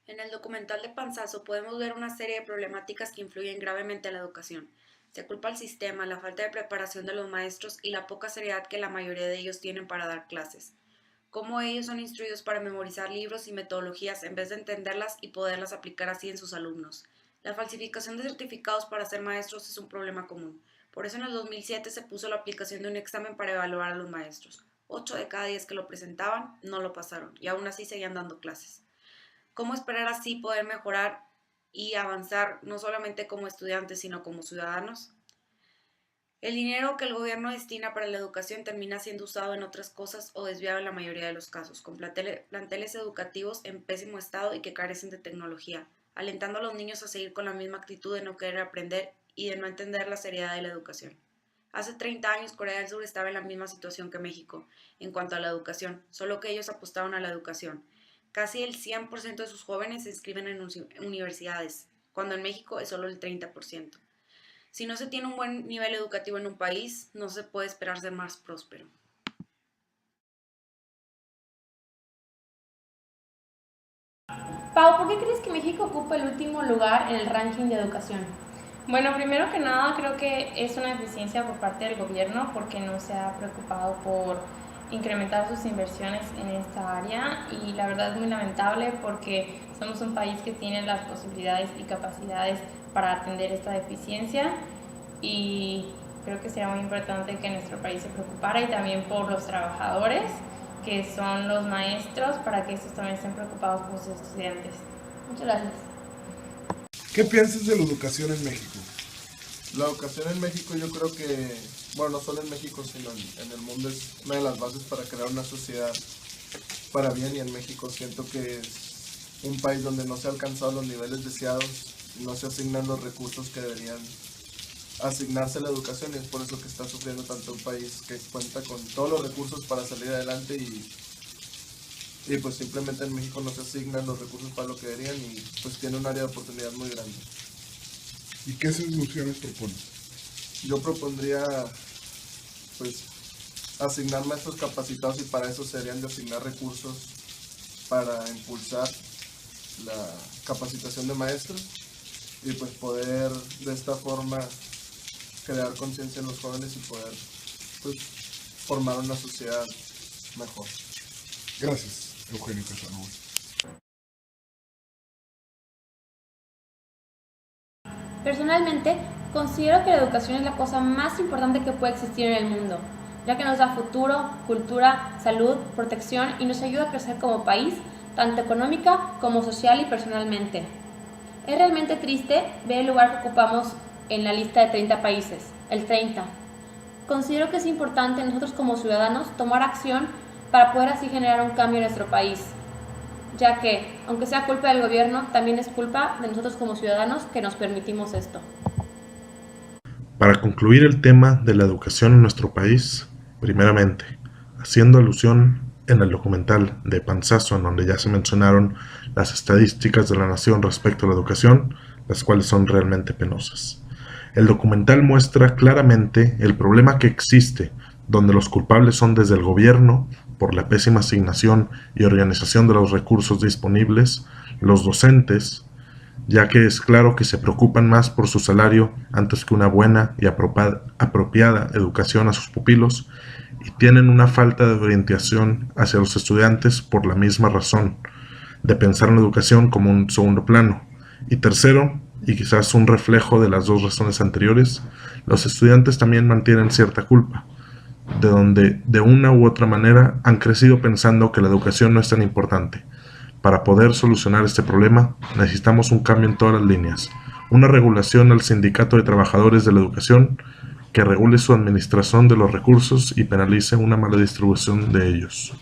En el documental de Panzazo podemos ver una serie de problemáticas que influyen gravemente en la educación. Se culpa al sistema, la falta de preparación de los maestros y la poca seriedad que la mayoría de ellos tienen para dar clases. Cómo ellos son instruidos para memorizar libros y metodologías en vez de entenderlas y poderlas aplicar así en sus alumnos. La falsificación de certificados para ser maestros es un problema común. Por eso en el 2007 se puso la aplicación de un examen para evaluar a los maestros. 8 de cada 10 que lo presentaban no lo pasaron y aún así seguían dando clases. ¿Cómo esperar así poder mejorar y avanzar no solamente como estudiantes, sino como ciudadanos? El dinero que el gobierno destina para la educación termina siendo usado en otras cosas o desviado en la mayoría de los casos, con planteles educativos en pésimo estado y que carecen de tecnología, alentando a los niños a seguir con la misma actitud de no querer aprender y de no entender la seriedad de la educación. Hace 30 años Corea del Sur estaba en la misma situación que México en cuanto a la educación, solo que ellos apostaron a la educación. Casi el 100% de sus jóvenes se inscriben en universidades, cuando en México es solo el 30%. Si no se tiene un buen nivel educativo en un país, no se puede esperar ser más próspero. Pau, ¿por qué crees que México ocupa el último lugar en el ranking de educación? Bueno, primero que nada creo que es una deficiencia por parte del gobierno porque no se ha preocupado por incrementar sus inversiones en esta área y la verdad es muy lamentable porque somos un país que tiene las posibilidades y capacidades para atender esta deficiencia y creo que sería muy importante que nuestro país se preocupara y también por los trabajadores que son los maestros para que estos también estén preocupados por sus estudiantes. Muchas gracias. ¿Qué piensas de la educación en México? La educación en México yo creo que, bueno, no solo en México, sino en el mundo es una de las bases para crear una sociedad para bien y en México siento que es un país donde no se han alcanzado los niveles deseados, no se asignan los recursos que deberían asignarse a la educación y es por eso que está sufriendo tanto un país que cuenta con todos los recursos para salir adelante y pues simplemente en México no se asignan los recursos para lo que deberían y pues tiene un área de oportunidad muy grande. ¿Y qué soluciones propones? Yo propondría pues asignar maestros capacitados y para eso serían de asignar recursos para impulsar la capacitación de maestros y pues poder de esta forma crear conciencia en los jóvenes y poder pues formar una sociedad mejor. Gracias, Eugenio Casanova. Personalmente, considero que la educación es la cosa más importante que puede existir en el mundo, ya que nos da futuro, cultura, salud, protección y nos ayuda a crecer como país, tanto económica como social y personalmente. Es realmente triste ver el lugar que ocupamos en la lista de 30 países, el 30. Considero que es importante nosotros como ciudadanos tomar acción para poder así generar un cambio en nuestro país, ya que, aunque sea culpa del gobierno, también es culpa de nosotros como ciudadanos que nos permitimos esto. Para concluir el tema de la educación en nuestro país, primeramente, haciendo alusión en el documental de Panzazo, en donde ya se mencionaron las estadísticas de la nación respecto a la educación, las cuales son realmente penosas. El documental muestra claramente el problema que existe, donde los culpables son desde el gobierno, por la pésima asignación y organización de los recursos disponibles, los docentes, ya que es claro que se preocupan más por su salario antes que una buena y apropiada educación a sus pupilos, y tienen una falta de orientación hacia los estudiantes por la misma razón, de pensar en la educación como un segundo plano. Y tercero, y quizás un reflejo de las dos razones anteriores, los estudiantes también mantienen cierta culpa, de donde de una u otra manera han crecido pensando que la educación no es tan importante. Para poder solucionar este problema, necesitamos un cambio en todas las líneas, una regulación al Sindicato de Trabajadores de la Educación que regule su administración de los recursos y penalice una mala distribución de ellos.